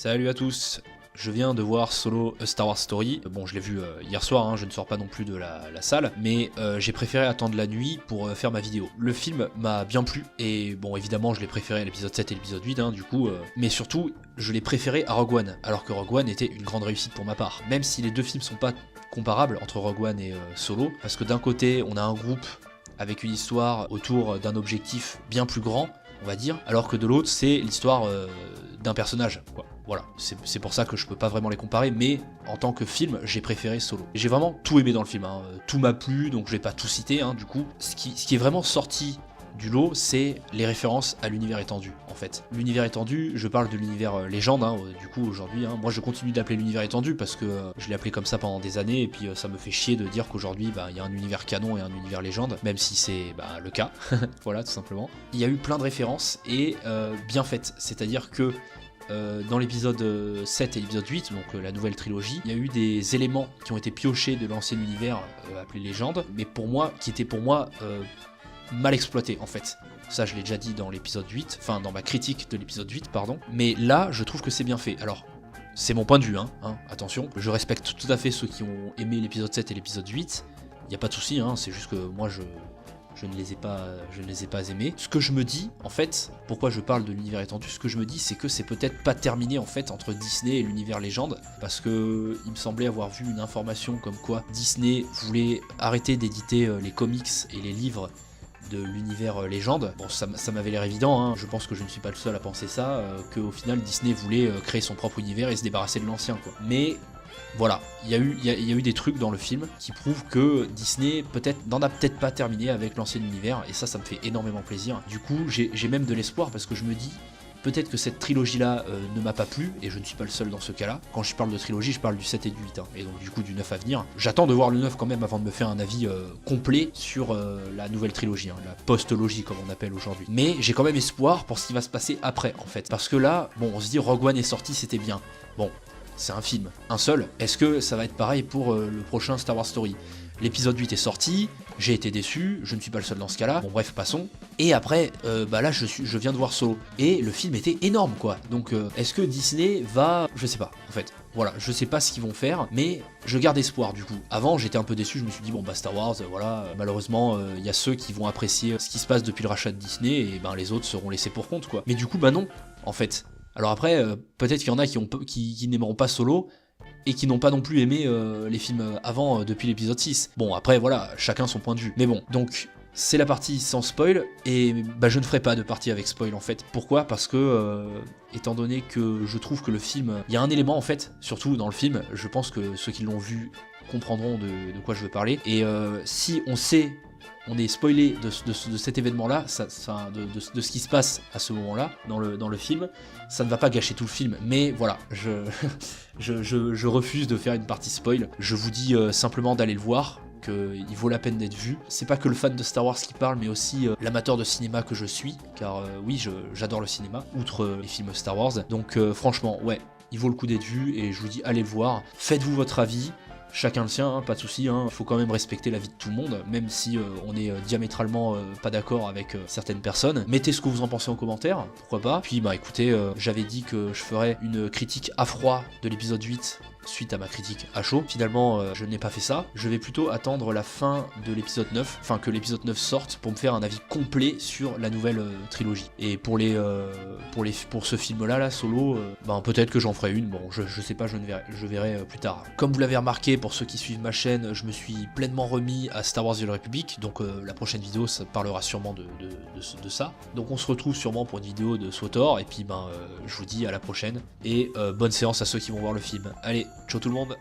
Salut à tous. Je viens de voir Solo A Star Wars Story. Bon, je l'ai vu hier soir, hein, je ne sors pas non plus de la salle, mais j'ai préféré attendre la nuit pour faire ma vidéo. Le film m'a bien plu, et bon, évidemment, je l'ai préféré à l'épisode 7 et l'épisode 8, hein, du coup, mais surtout, je l'ai préféré à Rogue One, alors que Rogue One était une grande réussite pour ma part. Même si les deux films sont pas comparables entre Rogue One et Solo, parce que d'un côté, on a un groupe avec une histoire autour d'un objectif bien plus grand, on va dire, alors que de l'autre, c'est l'histoire d'un personnage, quoi. Voilà, c'est pour ça que je peux pas vraiment les comparer, mais en tant que film, j'ai préféré Solo. J'ai vraiment tout aimé dans le film, hein. Tout m'a plu, donc je vais pas tout citer, hein, du coup. Ce qui est vraiment sorti du lot, c'est les références à l'univers étendu, en fait. L'univers étendu, je parle de l'univers légende, hein, du coup, aujourd'hui. Hein. Moi, je continue d'appeler l'univers étendu parce que je l'ai appelé comme ça pendant des années, et puis ça me fait chier de dire qu'aujourd'hui, il y a un univers canon et un univers légende, même si c'est le cas, voilà, tout simplement. Il y a eu plein de références, et bien faites, c'est-à-dire que dans l'épisode 7 et l'épisode 8, donc la nouvelle trilogie, il y a eu des éléments qui ont été piochés de l'ancien univers appelé légende, mais pour moi, qui étaient pour moi mal exploité en fait. Ça je l'ai déjà dit dans l'épisode 8, enfin dans ma critique de l'épisode 8 pardon, mais là je trouve que c'est bien fait. Alors c'est mon point de vue, hein, attention, je respecte tout à fait ceux qui ont aimé l'épisode 7 et l'épisode 8, il n'y a pas de souci, hein, c'est juste que moi je ne les ai pas aimés. Ce que je me dis, en fait, pourquoi je parle de l'univers étendu, ce que je me dis, c'est que c'est peut-être pas terminé en fait entre Disney et l'univers légende, parce que il me semblait avoir vu une information comme quoi Disney voulait arrêter d'éditer les comics et les livres de l'univers légende. Bon, ça m'avait l'air évident, hein. Je pense que je ne suis pas le seul à penser ça, qu'au final Disney voulait créer son propre univers et se débarrasser de l'ancien, quoi. Mais voilà, il y a eu des trucs dans le film qui prouvent que Disney n'en a peut-être pas terminé avec l'ancien univers, et ça me fait énormément plaisir. Du coup, j'ai même de l'espoir parce que je me dis, peut-être que cette trilogie-là ne m'a pas plu, et je ne suis pas le seul dans ce cas-là. Quand je parle de trilogie, je parle du 7 et du 8, hein, et donc du coup du 9 à venir. J'attends de voir le 9 quand même avant de me faire un avis complet sur la nouvelle trilogie, hein, la post-logie comme on appelle aujourd'hui. Mais j'ai quand même espoir pour ce qui va se passer après, en fait. Parce que là, bon, on se dit Rogue One est sorti, c'était bien. Bon, c'est un film, un seul. Est-ce que ça va être pareil pour le prochain Star Wars Story? L'épisode 8 est sorti, j'ai été déçu, je ne suis pas le seul dans ce cas-là, bon bref, passons. Et après, là je viens de voir Solo, et le film était énorme quoi. Donc est-ce que Disney va... Je sais pas, en fait. Voilà, je sais pas ce qu'ils vont faire, mais je garde espoir du coup. Avant j'étais un peu déçu, je me suis dit bon Star Wars, voilà, malheureusement il y a ceux qui vont apprécier ce qui se passe depuis le rachat de Disney, et les autres seront laissés pour compte quoi. Mais du coup non, en fait. Alors après, peut-être qu'il y en a qui n'aimeront pas Solo, et qui n'ont pas non plus aimé les films avant depuis l'épisode 6. Bon, après, voilà, chacun son point de vue. Mais bon, donc, c'est la partie sans spoil, et je ne ferai pas de partie avec spoil, en fait. Pourquoi? Parce que, étant donné que je trouve que le film... Il y a un élément, en fait, surtout dans le film, je pense que ceux qui l'ont vu comprendront de quoi je veux parler, et si on est spoilé de cet événement-là, de ce qui se passe à ce moment-là, dans le film, ça ne va pas gâcher tout le film, mais voilà, je refuse de faire une partie spoil. Je vous dis simplement d'aller le voir, qu'il vaut la peine d'être vu. C'est pas que le fan de Star Wars qui parle, mais aussi l'amateur de cinéma que je suis, car oui, j'adore le cinéma, outre les films Star Wars, donc franchement, ouais, il vaut le coup d'être vu, et je vous dis, allez le voir, faites-vous votre avis. Chacun le sien, hein, pas de souci, hein. Il faut quand même respecter l'avis de tout le monde, même si on est diamétralement pas d'accord avec certaines personnes. Mettez ce que vous en pensez en commentaire, pourquoi pas. Puis écoutez, j'avais dit que je ferais une critique à froid de l'épisode 8 suite à ma critique à chaud. Finalement, je n'ai pas fait ça. Je vais plutôt attendre la fin de l'épisode 9, enfin que l'épisode 9 sorte, pour me faire un avis complet sur la nouvelle trilogie. Et pour ce film-là, là, Solo, peut-être que j'en ferai une. Bon, je sais pas, je verrai plus tard. Comme vous l'avez remarqué, pour ceux qui suivent ma chaîne, je me suis pleinement remis à Star Wars The Old Republic, donc la prochaine vidéo, ça parlera sûrement de ça. Donc on se retrouve sûrement pour une vidéo de SWTOR, et puis je vous dis à la prochaine, et bonne séance à ceux qui vont voir le film. Allez, ciao tout le monde.